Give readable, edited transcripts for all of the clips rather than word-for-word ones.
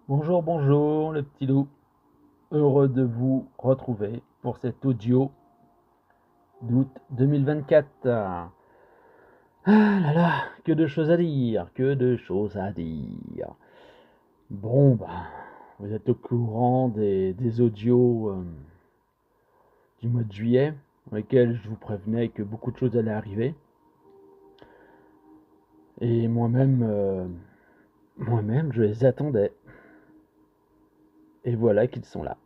Bonjour, bonjour, le petit loup. Heureux de vous retrouver pour cet audio d'août 2024. Ah là là, que de choses à dire, que de choses à dire. Bon, bah, vous êtes au courant des audios du mois de juillet, dans lesquels je vous prévenais que beaucoup de choses allaient arriver. Et moi-même, je les attendais. Et voilà qu'ils sont là.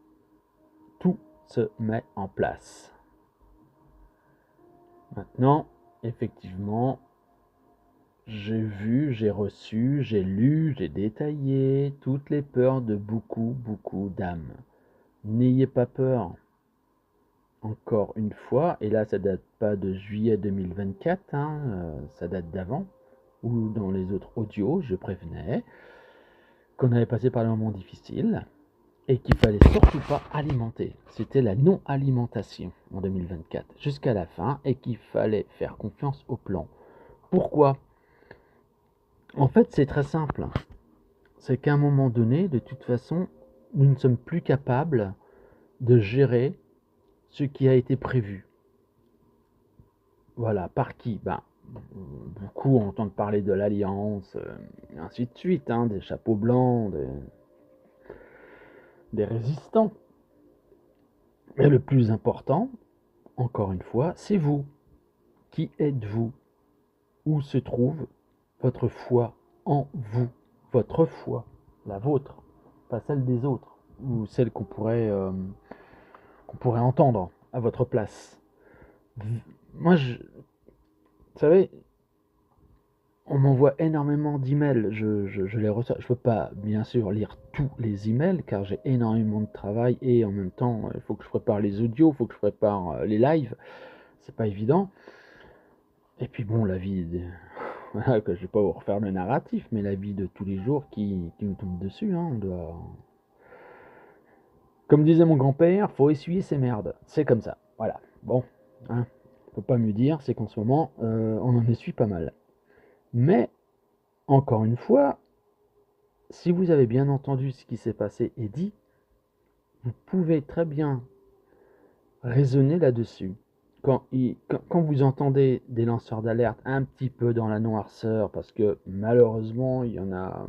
Tout se met en place. Maintenant, effectivement, j'ai vu, j'ai reçu, j'ai lu, j'ai détaillé toutes les peurs de beaucoup d'âmes. N'ayez pas peur. Encore une fois, et là ça date pas de juillet 2024, hein, ça date d'avant, ou dans les autres audios, je prévenais qu'on avait passé par des moments difficiles et qu'il fallait surtout pas alimenter. C'était la non-alimentation en 2024 jusqu'à la fin et qu'il fallait faire confiance au plan. Pourquoi? En fait, c'est très simple. C'est qu'à un moment donné, de toute façon, nous ne sommes plus capables de gérer ce qui a été prévu. Voilà, par qui? Ben, beaucoup entendent parler de l'Alliance, et ainsi de suite, hein, des chapeaux blancs, des résistants. Mais le plus important, encore une fois, c'est vous. Qui êtes-vous? Où se trouve votre foi en vous? Votre foi, la vôtre, pas celle des autres, ou celle qu'on pourrait entendre à votre place. Moi, vous savez, on m'envoie énormément d'emails, je les reçois. Je ne peux pas, bien sûr, lire tous les emails, car j'ai énormément de travail, et en même temps, il faut que je prépare les audios, il faut que je prépare les lives, c'est pas évident. Et puis bon, la vie, voilà, que je vais pas vous refaire le narratif, mais la vie de tous les jours qui nous tombe dessus, hein, on doit... Comme disait mon grand-père, faut essuyer ses merdes, c'est comme ça, voilà. Bon, hein, on peut pas mieux dire, c'est qu'en ce moment, on en essuie pas mal. Mais, encore une fois, si vous avez bien entendu ce qui s'est passé et dit, vous pouvez très bien raisonner là-dessus. Quand vous entendez des lanceurs d'alerte un petit peu dans la noirceur, parce que malheureusement, il y en a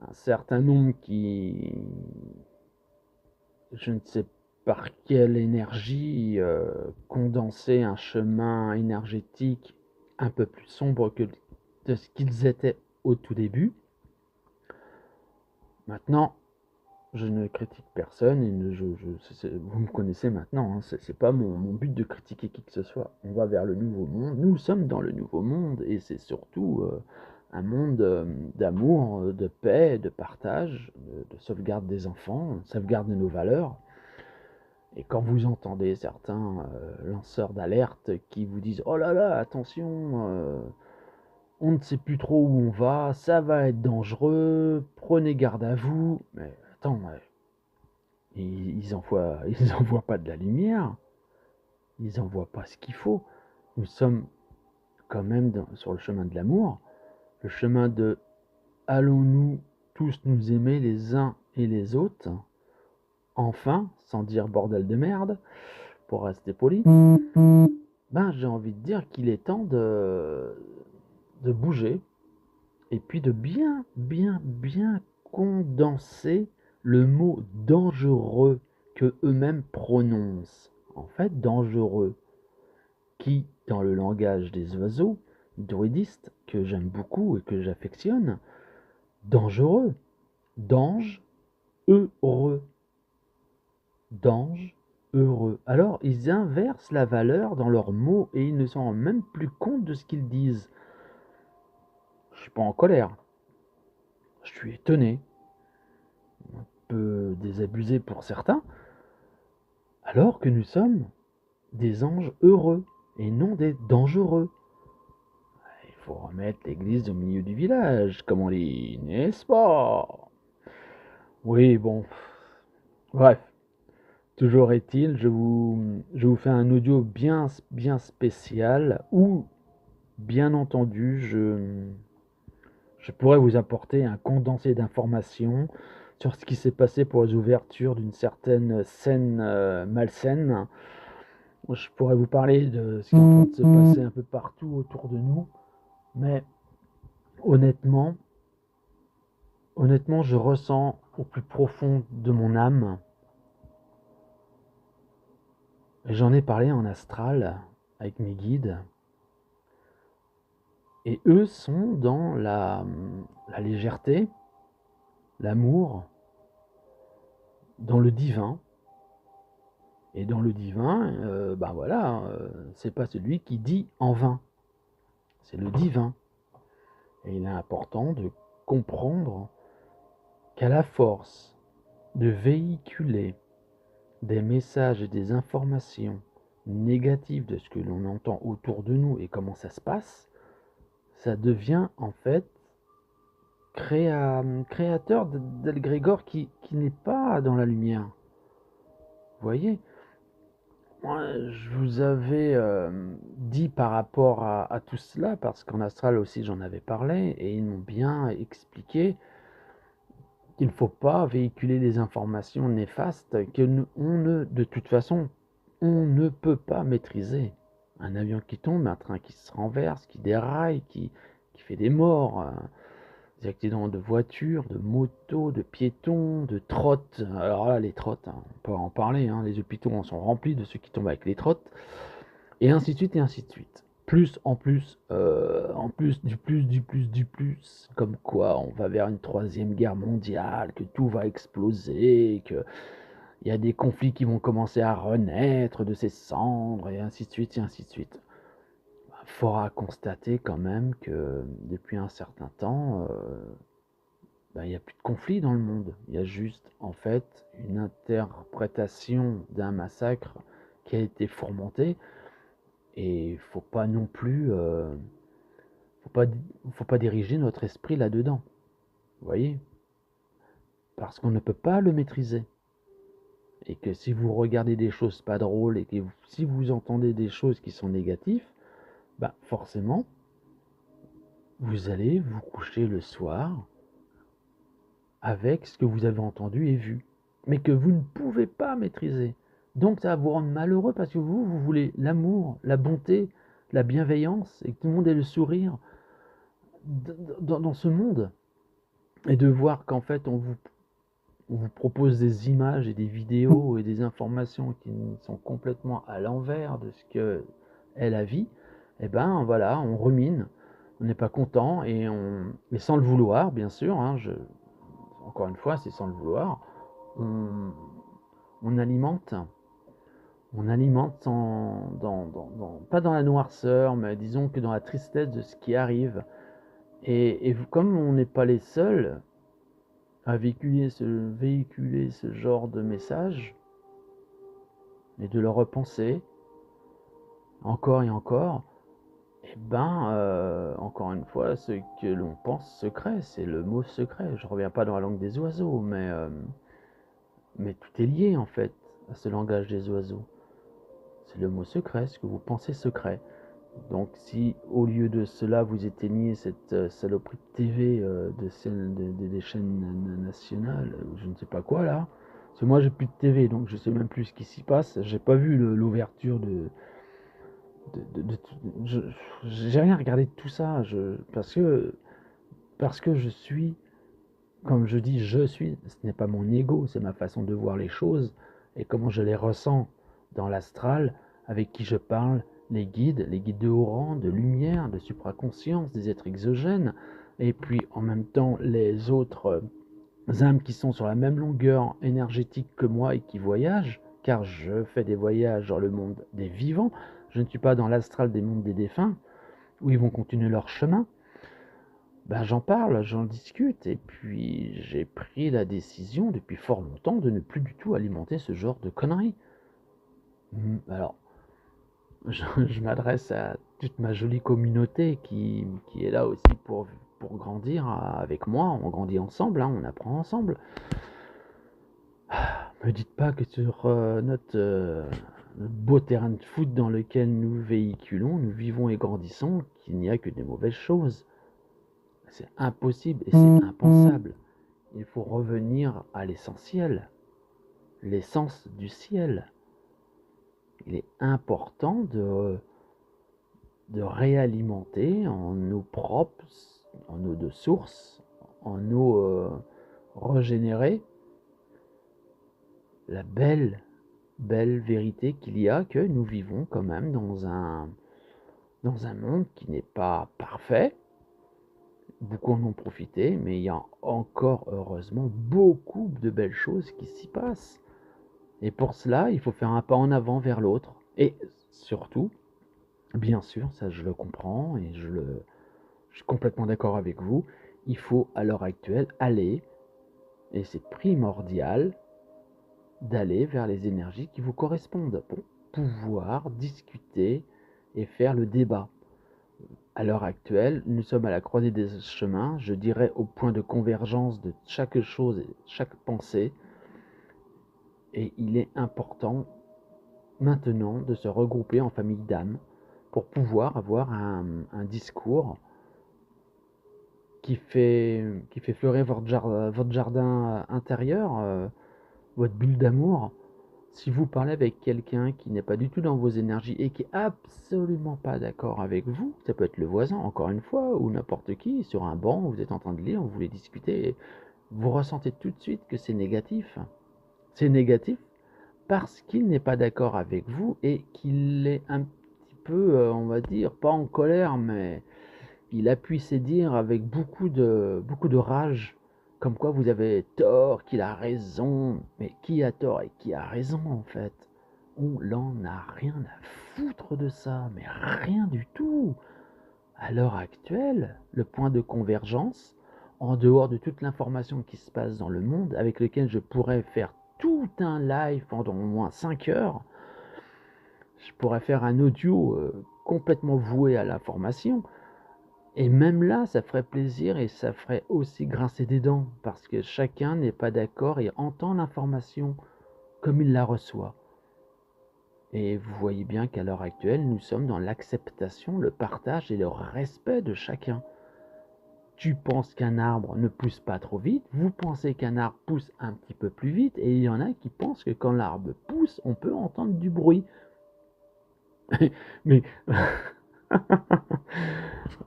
un certain nombre qui, je ne sais par quelle énergie, condenser un chemin énergétique un peu plus sombre que de ce qu'ils étaient au tout début. Maintenant, je ne critique personne et vous me connaissez maintenant, hein, c'est pas mon but de critiquer qui que ce soit. On va vers le nouveau monde, nous sommes dans le nouveau monde et c'est surtout un monde d'amour, de paix, de partage, de sauvegarde des enfants, de sauvegarde de nos valeurs. Et quand vous entendez certains lanceurs d'alerte qui vous disent oh là là, attention, on ne sait plus trop où on va, ça va être dangereux, prenez garde à vous. Mais attends, ils envoient pas de la lumière, ils envoient pas ce qu'il faut. Nous sommes quand même sur le chemin de l'amour, le chemin de allons-nous tous nous aimer les uns et les autres, enfin, sans dire bordel de merde, pour rester poli. Ben j'ai envie de dire qu'il est temps de bouger et puis de bien condenser le mot dangereux que eux-mêmes prononcent. En fait, dangereux, qui, dans le langage des oiseaux, druidistes, que j'aime beaucoup et que j'affectionne, dangereux, dange, heureux, dange, heureux. Alors, ils inversent la valeur dans leurs mots et ils ne s'en rendent même plus compte de ce qu'ils disent. Je suis pas en colère, je suis étonné, un peu désabusé pour certains, alors que nous sommes des anges heureux et non des dangereux. Il faut remettre l'église au milieu du village, comme on dit, n'est-ce pas? Oui, bon, bref, toujours est-il, je vous fais un audio bien spécial où, bien entendu, Je pourrais vous apporter un condensé d'informations sur ce qui s'est passé pour les ouvertures d'une certaine scène malsaine. Je pourrais vous parler de ce qui est en train de se passer un peu partout autour de nous, mais honnêtement, honnêtement, je ressens au plus profond de mon âme, et j'en ai parlé en astral avec mes guides, et eux sont dans la légèreté, l'amour, dans le divin. Et dans le divin, ben voilà, c'est pas celui qui dit en vain, c'est le divin. Et il est important de comprendre qu'à la force de véhiculer des messages et des informations négatives de ce que l'on entend autour de nous et comment ça se passe, ça devient en fait créateur d'Elgrégor qui n'est pas dans la lumière. Vous voyez? Moi, je vous avais dit par rapport à tout cela, parce qu'en astral aussi j'en avais parlé, et ils m'ont bien expliqué qu'il ne faut pas véhiculer des informations néfastes de toute façon, on ne peut pas maîtriser. Un avion qui tombe, un train qui se renverse, qui déraille, qui fait des morts, des accidents de voitures, de motos, de piétons, de trottes. Alors là, les trottes, hein, on peut en parler, hein, les hôpitaux en sont remplis de ceux qui tombent avec les trottes, et ainsi de suite, et ainsi de suite. Plus en plus, du plus, comme quoi on va vers une troisième guerre mondiale, que tout va exploser, que il y a des conflits qui vont commencer à renaître de ces cendres, et ainsi de suite, et ainsi de suite. Faudra constater quand même que depuis un certain temps, il n'y a plus de conflit dans le monde. Il y a juste, en fait, une interprétation d'un massacre qui a été fourmenté. Et il faut pas non plus, faut pas diriger notre esprit là-dedans. Vous voyez? Parce qu'on ne peut pas le maîtriser. Et que si vous regardez des choses pas drôles et que si vous entendez des choses qui sont négatives, bah forcément, vous allez vous coucher le soir avec ce que vous avez entendu et vu, mais que vous ne pouvez pas maîtriser. Donc ça va vous rendre malheureux parce que vous voulez l'amour, la bonté, la bienveillance, et que tout le monde ait le sourire dans ce monde. Et de voir qu'en fait on vous propose des images et des vidéos et des informations qui sont complètement à l'envers de ce que est la vie, et ben voilà, on rumine, on n'est pas content, et sans le vouloir, bien sûr, hein, encore une fois, c'est sans le vouloir, on, on alimente, pas dans la noirceur, mais disons que dans la tristesse de ce qui arrive. Et comme on n'est pas les seuls à véhiculer ce genre de message, et de le repenser encore et encore, et ben, encore une fois, ce que l'on pense secret, c'est le mot secret. Je reviens pas dans la langue des oiseaux, mais tout est lié en fait à ce langage des oiseaux. C'est le mot secret, ce que vous pensez secret. Donc si au lieu de cela vous éteignez cette saloperie de TV des chaînes nationales, je ne sais pas quoi là, parce que moi j'ai plus de TV donc je sais même plus ce qui s'y passe, j'ai pas vu l'ouverture de j'ai rien regardé de tout ça, parce que je suis, comme je dis, je suis, ce n'est pas mon ego, c'est ma façon de voir les choses et comment je les ressens dans l'astral, avec qui je parle, les guides de haut rang, de lumière, de supraconscience, des êtres exogènes, et puis en même temps les autres âmes qui sont sur la même longueur énergétique que moi et qui voyagent, car je fais des voyages dans le monde des vivants, je ne suis pas dans l'astral des mondes des défunts, où ils vont continuer leur chemin. Ben, j'en parle, j'en discute, et puis j'ai pris la décision depuis fort longtemps de ne plus du tout alimenter ce genre de conneries. Alors, je m'adresse à toute ma jolie communauté qui est là aussi pour grandir avec moi. On grandit ensemble, hein, on apprend ensemble. Me dites pas que sur notre beau terrain de foot dans lequel nous véhiculons, nous vivons et grandissons, qu'il n'y a que des mauvaises choses. C'est impossible et c'est impensable. Il faut revenir à l'essentiel, l'essence du ciel. Il est important de réalimenter en eau propre, en eau de source, en eau régénérée, la belle vérité qu'il y a que nous vivons quand même dans un monde qui n'est pas parfait. Beaucoup en ont profité, mais il y a encore heureusement beaucoup de belles choses qui s'y passent. Et pour cela, il faut faire un pas en avant vers l'autre. Et surtout, bien sûr, ça je le comprends et je suis complètement d'accord avec vous, il faut à l'heure actuelle aller, et c'est primordial, d'aller vers les énergies qui vous correspondent pour pouvoir discuter et faire le débat. À l'heure actuelle, nous sommes à la croisée des chemins, je dirais au point de convergence de chaque chose et chaque pensée, et il est important maintenant de se regrouper en famille d'âme pour pouvoir avoir un discours qui fait fleurir votre jardin intérieur, votre bulle d'amour. Si vous parlez avec quelqu'un qui n'est pas du tout dans vos énergies et qui est absolument pas d'accord avec vous, ça peut être le voisin encore une fois, ou n'importe qui, sur un banc, vous êtes en train de lire, vous voulez discuter, et vous ressentez tout de suite que c'est négatif. C'est négatif parce qu'il n'est pas d'accord avec vous et qu'il est un petit peu, on va dire, pas en colère, mais il appuie ses dires avec beaucoup de rage, comme quoi vous avez tort, qu'il a raison. Mais qui a tort et qui a raison en fait? On n'en a rien à foutre de ça, mais rien du tout. À l'heure actuelle, le point de convergence, en dehors de toute l'information qui se passe dans le monde, avec lequel je pourrais faire tout un live pendant au moins 5 heures, je pourrais faire un audio complètement voué à l'information. Et même là, ça ferait plaisir et ça ferait aussi grincer des dents, parce que chacun n'est pas d'accord et entend l'information comme il la reçoit. Et vous voyez bien qu'à l'heure actuelle, nous sommes dans l'acceptation, le partage et le respect de chacun. Tu penses qu'un arbre ne pousse pas trop vite, vous pensez qu'un arbre pousse un petit peu plus vite, et il y en a qui pensent que quand l'arbre pousse, on peut entendre du bruit. Mais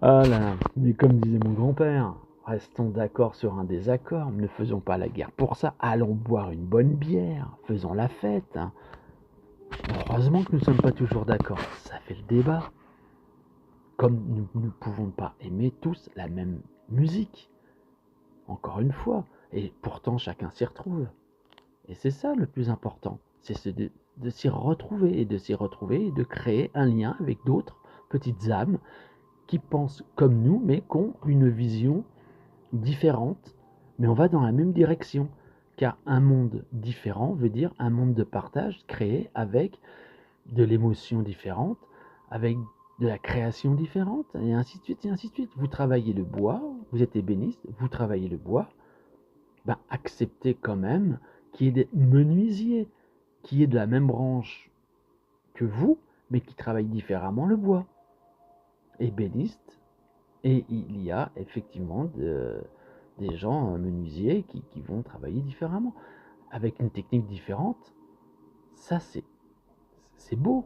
ah là, mais comme disait mon grand-père, restons d'accord sur un désaccord, ne faisons pas la guerre pour ça, allons boire une bonne bière, faisons la fête. Heureusement que nous ne sommes pas toujours d'accord, ça fait le débat. Comme nous ne pouvons pas aimer tous la même musique, encore une fois, et pourtant chacun s'y retrouve. Et c'est ça le plus important, c'est de s'y retrouver et de créer un lien avec d'autres petites âmes qui pensent comme nous, mais qui ont une vision différente, mais on va dans la même direction. Car un monde différent veut dire un monde de partage créé avec de l'émotion différente, avec de la création différente, et ainsi de suite, et ainsi de suite. Vous travaillez le bois, vous êtes ébéniste, vous travaillez le bois, ben acceptez quand même qu'il y ait des menuisiers, qui est de la même branche que vous, mais qui travaillent différemment le bois. Ébéniste, et il y a effectivement des gens menuisiers qui vont travailler différemment, avec une technique différente. Ça, c'est beau.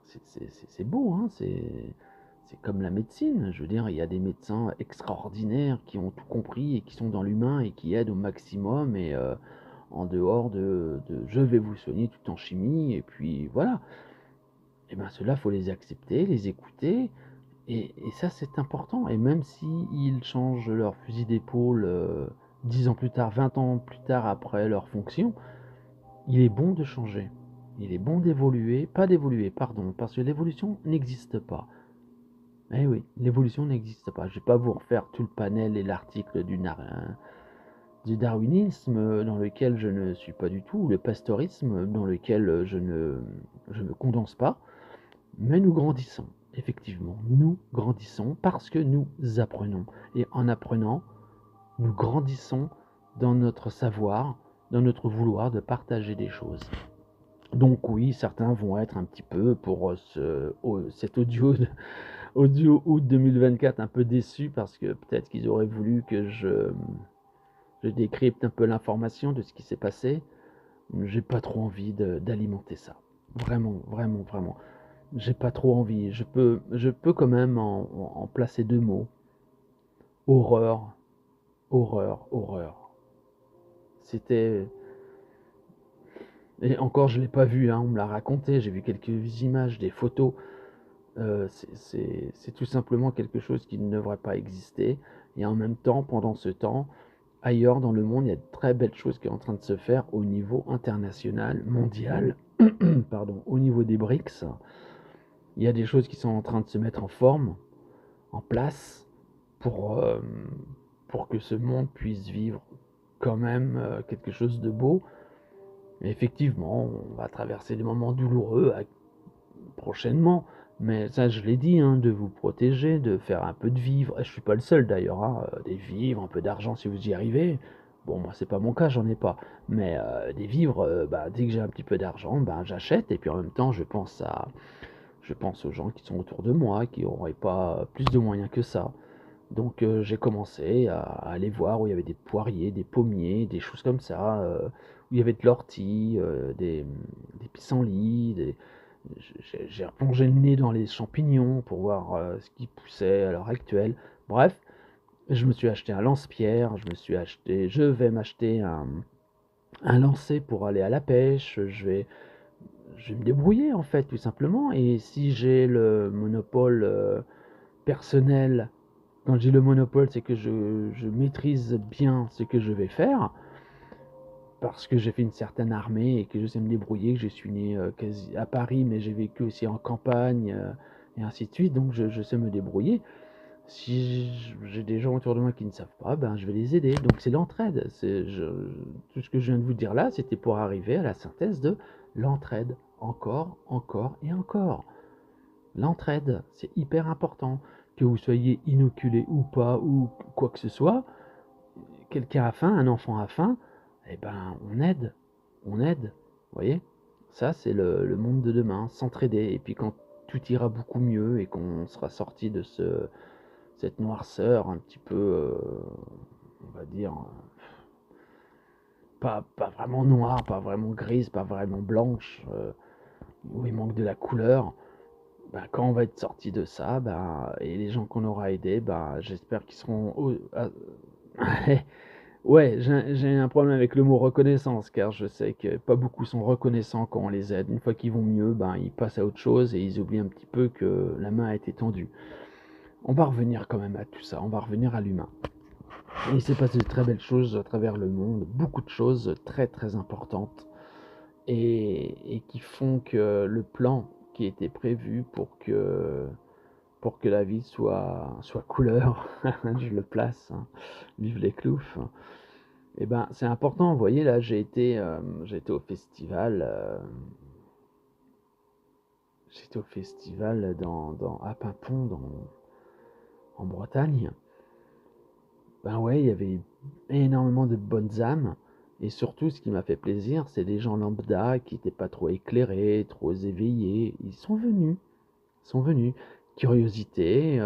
C'est beau, hein. C'est comme la médecine. Je veux dire, il y a des médecins extraordinaires qui ont tout compris et qui sont dans l'humain et qui aident au maximum et en dehors de je vais vous soigner tout en chimie et puis voilà. Et bien ceux-là, il faut les accepter, les écouter. Et ça, c'est important. Et même s'ils changent leur fusil d'épaule 10 ans plus tard, 20 ans plus tard après leur fonction, il est bon de changer. Il est bon d'évoluer, pas d'évoluer, pardon, parce que l'évolution n'existe pas. Eh oui, l'évolution n'existe pas. Je ne vais pas vous refaire tout le panel et l'article du darwinisme dans lequel je ne suis pas du tout, ou le pasteurisme dans lequel je ne condense pas, mais nous grandissons. Effectivement, nous grandissons parce que nous apprenons. Et en apprenant, nous grandissons dans notre savoir, dans notre vouloir de partager des choses. Donc oui, certains vont être un petit peu pour cet audio audio août 2024, un peu déçu parce que peut-être qu'ils auraient voulu que je décrypte un peu l'information de ce qui s'est passé. J'ai pas trop envie d'alimenter ça. Vraiment, vraiment, vraiment. J'ai pas trop envie. Je peux quand même en placer deux mots. Horreur, horreur, horreur. C'était... Et encore, je l'ai pas vu, hein, on me l'a raconté, j'ai vu quelques images, des photos. C'est tout simplement quelque chose qui ne devrait pas exister. Et en même temps, pendant ce temps, ailleurs dans le monde, il y a de très belles choses qui sont en train de se faire au niveau international, mondial, pardon, au niveau des BRICS. Il y a des choses qui sont en train de se mettre en forme, en place, pour, euh, pour que ce monde puisse vivre quand même quelque chose de beau. Et effectivement, on va traverser des moments douloureux prochainement. Mais ça, je l'ai dit, hein, de vous protéger, de faire un peu de vivre. Et je suis pas le seul d'ailleurs, hein, des vivres, un peu d'argent si vous y arrivez. Bon, moi, c'est pas mon cas, j'en ai pas. Mais des vivres, bah, dès que j'ai un petit peu d'argent, bah, j'achète. Et puis en même temps, je pense aux gens qui sont autour de moi, qui n'auraient pas plus de moyens que ça. Donc j'ai commencé à aller voir où il y avait des poiriers, des pommiers, des choses comme ça, où il y avait de l'ortie, des pissenlits, j'ai replongé le nez dans les champignons pour voir ce qui poussait à l'heure actuelle. Bref, je me suis acheté un lance-pierre, je vais m'acheter un lancer pour aller à la pêche, je vais me débrouiller en fait, tout simplement. Et si j'ai le monopole personnel, quand je dis le monopole, c'est que je maîtrise bien ce que je vais faire, parce que j'ai fait une certaine armée et que je sais me débrouiller, que je suis né quasi à Paris, mais j'ai vécu aussi en campagne, et ainsi de suite, donc je sais me débrouiller. Si j'ai des gens autour de moi qui ne savent pas, ben je vais les aider. Donc c'est l'entraide. Tout ce que je viens de vous dire là, c'était pour arriver à la synthèse de l'entraide. Encore, encore et encore. L'entraide, c'est hyper important. Que vous soyez inoculé ou pas, ou quoi que ce soit, quelqu'un a faim, un enfant a faim, eh ben on aide. On aide. Vous voyez? Ça, c'est le monde de demain, s'entraider. Et puis quand tout ira beaucoup mieux et qu'on sera sorti de cette noirceur un petit peu, on va dire, pas vraiment noire, pas vraiment grise, pas vraiment blanche, où il manque de la couleur. Ben, quand on va être sorti de ça, ben, et les gens qu'on aura aidés, ben, j'espère qu'ils seront... Ouais, j'ai un problème avec le mot reconnaissance, car je sais que pas beaucoup sont reconnaissants quand on les aide. Une fois qu'ils vont mieux, ben, ils passent à autre chose et ils oublient un petit peu que la main a été tendue. On va revenir quand même à tout ça, on va revenir à l'humain. Et il s'est passé de très belles choses à travers le monde, beaucoup de choses très très importantes, et qui font que le plan qui était prévu pour que la vie soit couleur, je le place, hein, vive les cloufs, et ben c'est important. Vous voyez, là j'ai été au festival, à Pimpon, en Bretagne. Ben ouais, il y avait énormément de bonnes âmes. Et surtout, ce qui m'a fait plaisir, c'est les gens lambda qui n'étaient pas trop éclairés, trop éveillés. Ils sont venus. Ils sont venus. Curiosité,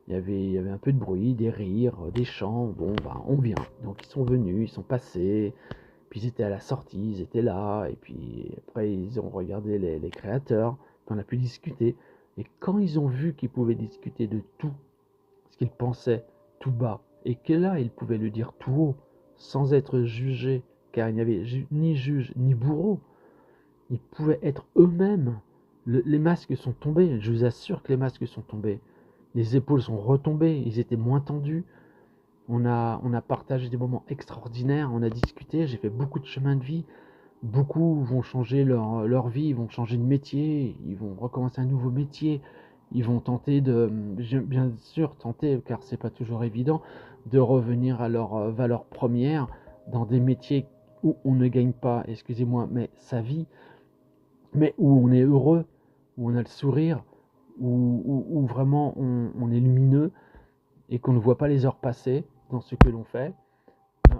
il y avait un peu de bruit, des rires, des chants. Bon, ben, on vient. Donc, ils sont venus, ils sont passés. Puis, ils étaient à la sortie, ils étaient là. Et puis, après, ils ont regardé les créateurs. Puis on a pu discuter. Et quand ils ont vu qu'ils pouvaient discuter de tout, ce qu'ils pensaient tout bas, et que là ils pouvaient le dire tout haut, sans être jugés, car il n'y avait ni juge ni bourreau, ils pouvaient être eux-mêmes. Les masques sont tombés, je vous assure que les masques sont tombés. Les épaules sont retombées, ils étaient moins tendus. On a partagé des moments extraordinaires, on a discuté, j'ai fait beaucoup de chemin de vie. Beaucoup vont changer leur vie, ils vont changer de métier, ils vont recommencer un nouveau métier, ils vont tenter bien sûr tenter, car c'est pas toujours évident, de revenir à leur valeur première dans des métiers où on ne gagne pas, excusez-moi, mais sa vie, mais où on est heureux, où on a le sourire, où vraiment on est lumineux et qu'on ne voit pas les heures passer dans ce que l'on fait.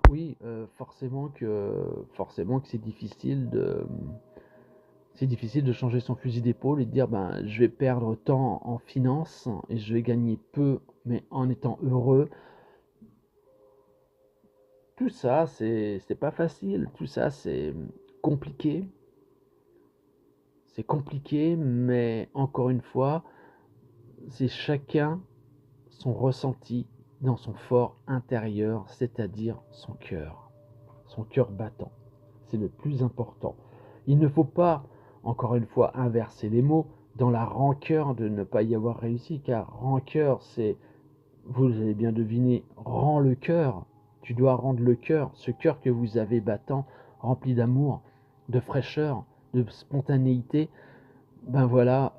Oui, forcément que c'est difficile C'est difficile de changer son fusil d'épaule et de dire ben, je vais perdre tant en finance et je vais gagner peu, mais en étant heureux. Tout ça, c'est pas facile. Tout ça, compliqué. C'est compliqué, mais encore une fois, c'est chacun son ressenti dans son fort intérieur, c'est-à-dire son cœur battant. C'est le plus important. Il ne faut pas, encore une fois, inverser les mots dans la rancœur de ne pas y avoir réussi, car rancœur, c'est, vous avez bien deviné, rend le cœur. Tu dois rendre le cœur, ce cœur que vous avez battant, rempli d'amour, de fraîcheur, de spontanéité. Ben voilà,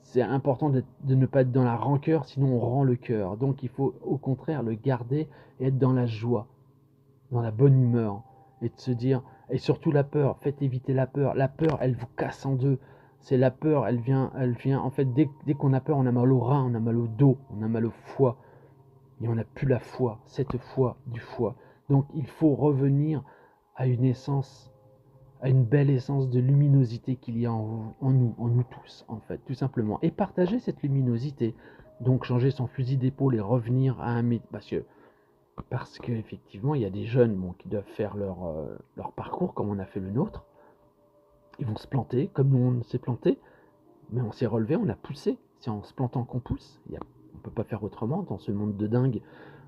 c'est important de ne pas être dans la rancœur, sinon on rend le cœur. Donc il faut au contraire le garder et être dans la joie, dans la bonne humeur, et de se dire, et surtout la peur, faites éviter la peur. La peur, elle vous casse en deux. C'est la peur, elle vient, en fait, dès qu'on a peur, on a mal au rein, on a mal au dos, on a mal au foie, et on n'a plus la foi, cette foi du foie. Donc il faut revenir à une essence, à une belle essence de luminosité qu'il y a en nous tous, en fait, tout simplement. Et partager cette luminosité, donc changer son fusil d'épaule et revenir à un métier. Parce qu'effectivement, il y a des jeunes bon, qui doivent faire leur parcours comme on a fait le nôtre. Ils vont se planter comme nous on s'est planté, mais on s'est relevé, on a poussé. C'est en se plantant qu'on pousse. On ne peut pas faire autrement dans ce monde de dingue.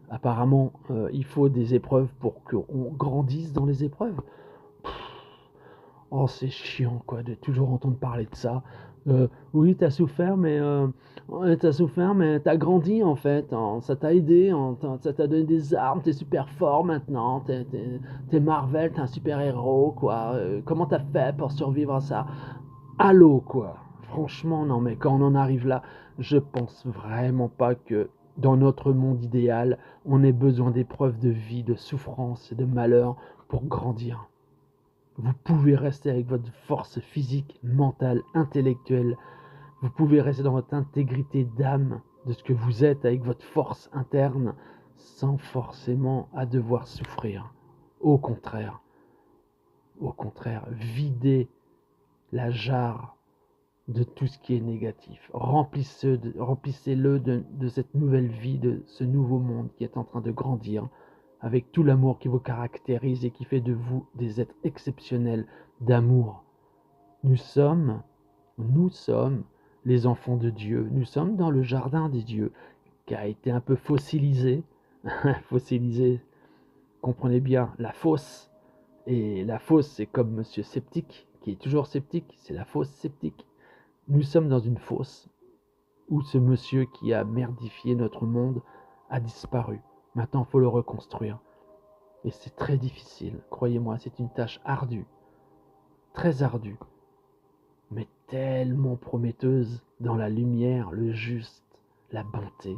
Apparemment, il faut des épreuves pour qu'on grandisse dans les épreuves. Oh, c'est chiant, quoi, de toujours entendre parler de ça. Oui, t'as souffert, mais t'as grandi, en fait, hein. Ça t'a aidé, hein. Ça t'a donné des armes, t'es super fort maintenant. T'es Marvel, t'es un super héros, quoi. Comment t'as fait pour survivre à ça? Allô, quoi. Franchement, non, mais quand on en arrive là, je pense vraiment pas que dans notre monde idéal, on ait besoin d'épreuves de vie, de souffrance et de malheur pour grandir. Vous pouvez rester avec votre force physique, mentale, intellectuelle. Vous pouvez rester dans votre intégrité d'âme, de ce que vous êtes, avec votre force interne, sans forcément à devoir souffrir. Au contraire, videz la jarre de tout ce qui est négatif. Remplissez-le de cette nouvelle vie, de ce nouveau monde qui est en train de grandir, avec tout l'amour qui vous caractérise et qui fait de vous des êtres exceptionnels d'amour. Nous sommes les enfants de Dieu. Nous sommes dans le jardin des dieux, qui a été un peu fossilisé. Fossilisé, comprenez bien, la fosse. Et la fosse, c'est comme Monsieur Sceptique, qui est toujours sceptique, c'est la fosse sceptique. Nous sommes dans une fosse où ce monsieur qui a merdifié notre monde a disparu. Maintenant, il faut le reconstruire. Et c'est très difficile, croyez-moi, c'est une tâche ardue, très ardue, mais tellement prometteuse dans la lumière, le juste, la bonté,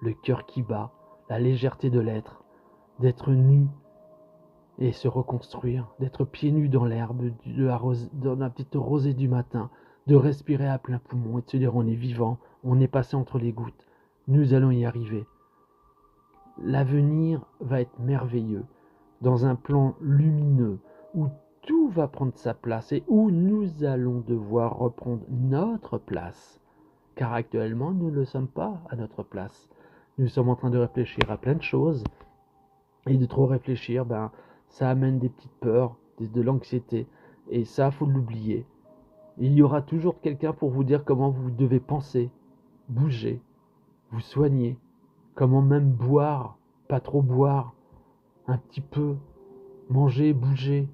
le cœur qui bat, la légèreté de l'être, d'être nu et se reconstruire, d'être pieds nus dans l'herbe, dans la petite rosée du matin, de respirer à plein poumon et de se dire on est vivant, on est passé entre les gouttes, nous allons y arriver. L'avenir va être merveilleux, dans un plan lumineux, où tout va prendre sa place et où nous allons devoir reprendre notre place. Car actuellement, nous ne sommes pas à notre place. Nous sommes en train de réfléchir à plein de choses. Et de trop réfléchir, ben, ça amène des petites peurs, de l'anxiété. Et ça, faut l'oublier. Il y aura toujours quelqu'un pour vous dire comment vous devez penser, bouger, vous soigner, comment même boire, pas trop boire, un petit peu, manger, bouger.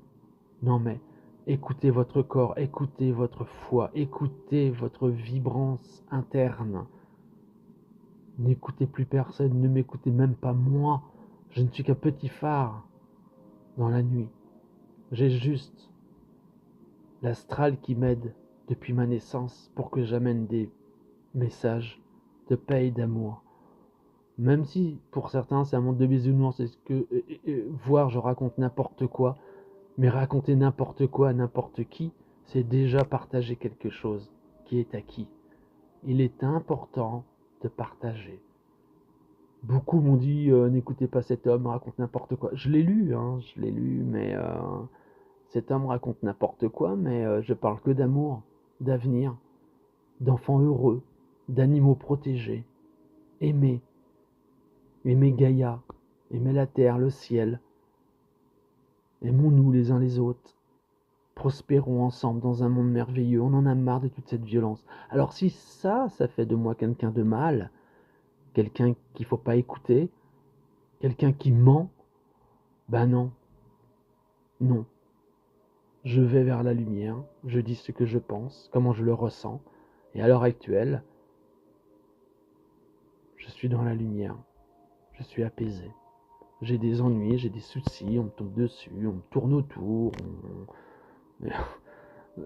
Non mais, écoutez votre corps, écoutez votre foi, écoutez votre vibrance interne. N'écoutez plus personne, ne m'écoutez même pas moi. Je ne suis qu'un petit phare dans la nuit. J'ai juste l'astral qui m'aide depuis ma naissance pour que j'amène des messages de paix et d'amour. Même si pour certains c'est un monde de bisounours, c'est ce que voir je raconte n'importe quoi, mais raconter n'importe quoi à n'importe qui, c'est déjà partager quelque chose qui est acquis. Il est important de partager. Beaucoup m'ont dit n'écoutez pas cet homme, raconte n'importe quoi. Je l'ai lu, hein, je l'ai lu, mais Cet homme raconte n'importe quoi, mais je parle que d'amour, d'avenir, d'enfants heureux, d'animaux protégés, aimés, aimer Gaïa, aimer la terre, le ciel. Aimons-nous les uns les autres. Prospérons ensemble dans un monde merveilleux. On en a marre de toute cette violence. Alors si ça fait de moi quelqu'un de mal, quelqu'un qu'il faut pas écouter, quelqu'un qui ment, ben non, non. Je vais vers la lumière, je dis ce que je pense, comment je le ressens, et à l'heure actuelle, je suis dans la lumière, je suis apaisé. J'ai des ennuis, j'ai des soucis, on me tombe dessus, on me tourne autour,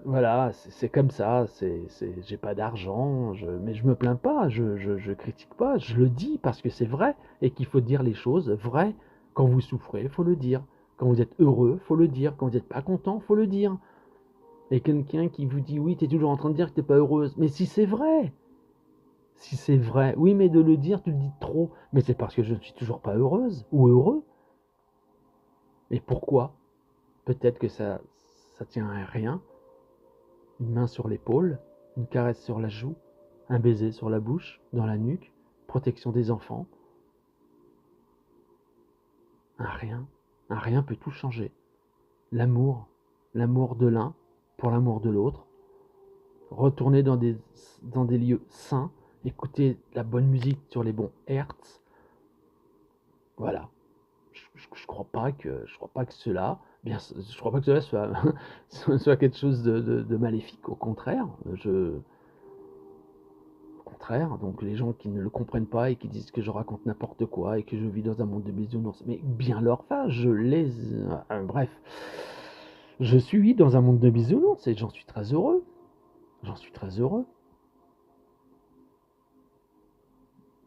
voilà, c'est comme ça, j'ai pas d'argent, mais je me plains pas, je critique pas, je le dis parce que c'est vrai et qu'il faut dire les choses vraies. Quand vous souffrez, faut le dire. Quand vous êtes heureux, faut le dire. Quand vous n'êtes pas content, faut le dire. Et quelqu'un qui vous dit oui, tu es toujours en train de dire que tu n'es pas heureuse. Mais si c'est vrai, oui, mais de le dire, tu le dis trop. Mais c'est parce que je ne suis toujours pas heureuse ou heureux. Et pourquoi? Peut-être que ça tient à rien. Une main sur l'épaule, une caresse sur la joue, un baiser sur la bouche, dans la nuque, protection des enfants. Un rien peut tout changer. L'amour, l'amour de l'un pour l'amour de l'autre. Retourner dans des lieux sains, écouter la bonne musique sur les bons hertz. Voilà. Je crois pas que cela, bien, je crois pas que cela soit quelque chose de maléfique. Au contraire, au contraire. Donc les gens qui ne le comprennent pas et qui disent que je raconte n'importe quoi et que je vis dans un monde de bisounours, mais bien leur face, bref, je suis dans un monde de bisounours et j'en suis très heureux. J'en suis très heureux.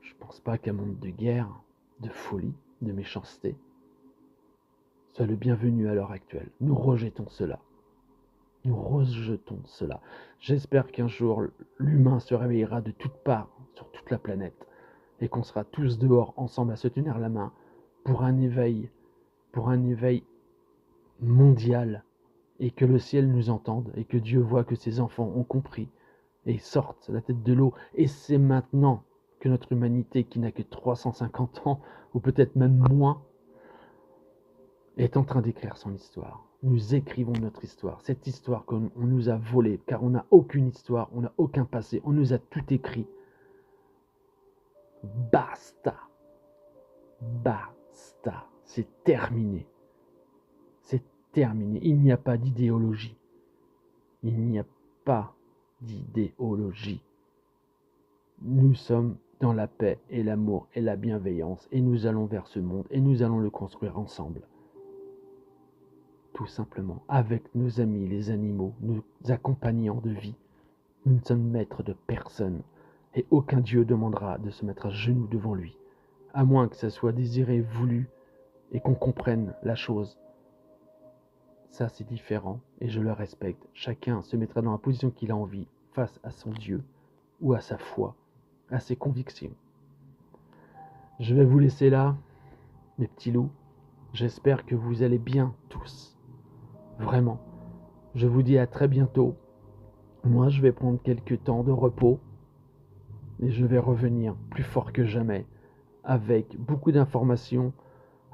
Je pense pas qu'un monde de guerre, de folie, de méchanceté soit le bienvenu à l'heure actuelle. Nous rejetons cela. Nous rejetons cela. J'espère qu'un jour, l'humain se réveillera de toutes parts sur toute la planète et qu'on sera tous dehors ensemble à se tenir la main pour un éveil mondial et que le ciel nous entende et que Dieu voit que ses enfants ont compris et sortent la tête de l'eau. Et c'est maintenant que notre humanité, qui n'a que 350 ans, ou peut-être même moins, est en train d'écrire son histoire. Nous écrivons notre histoire, cette histoire qu'on nous a volée, car on n'a aucune histoire, on n'a aucun passé, on nous a tout écrit. Basta, basta, c'est terminé. C'est terminé. Il n'y a pas d'idéologie. Il n'y a pas d'idéologie. Nous sommes dans la paix et l'amour et la bienveillance et nous allons vers ce monde et nous allons le construire ensemble. Tout simplement, avec nos amis, les animaux, nos accompagnants de vie. Nous ne sommes maîtres de personne et aucun Dieu demandera de se mettre à genoux devant lui, à moins que ça soit désiré, voulu et qu'on comprenne la chose. Ça, c'est différent et je le respecte. Chacun se mettra dans la position qu'il a envie face à son Dieu ou à sa foi, à ses convictions. Je vais vous laisser là, mes petits loups. J'espère que vous allez bien tous. Vraiment. Je vous dis à très bientôt. Moi, je vais prendre quelques temps de repos et je vais revenir plus fort que jamais avec beaucoup d'informations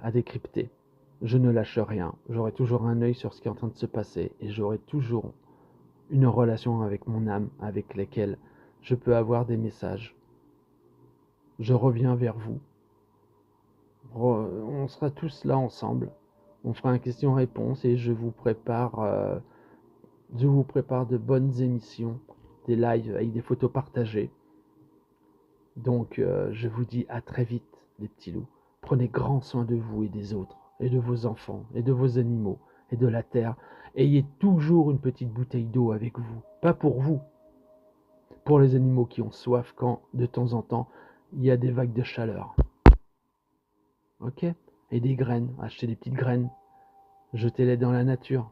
à décrypter. Je ne lâche rien. J'aurai toujours un œil sur ce qui est en train de se passer et j'aurai toujours une relation avec mon âme avec laquelle je peux avoir des messages. Je reviens vers vous. On sera tous là ensemble. On fera un question-réponse et je vous prépare de bonnes émissions, des lives avec des photos partagées. Donc je vous dis à très vite, les petits loups. Prenez grand soin de vous et des autres, et de vos enfants, et de vos animaux, et de la terre. Ayez toujours une petite bouteille d'eau avec vous. Pas pour vous, pour les animaux qui ont soif quand, de temps en temps, il y a des vagues de chaleur. Ok? Et des graines, achetez des petites graines, jetez-les dans la nature.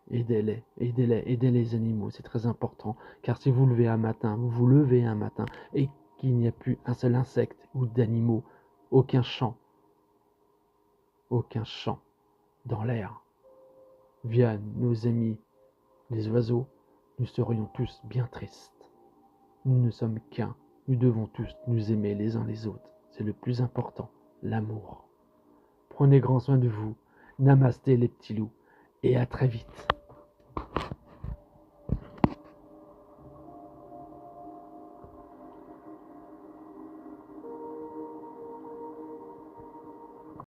Aidez-les, aidez-les, aidez les animaux, c'est très important. Car si vous levez un matin, vous vous levez un matin, et qu'il n'y a plus un seul insecte ou d'animaux, aucun chant dans l'air, via nos amis les oiseaux, nous serions tous bien tristes. Nous ne sommes qu'un, nous devons tous nous aimer les uns les autres. C'est le plus important, l'amour. Prenez grand soin de vous. Namasté les petits loups et à très vite.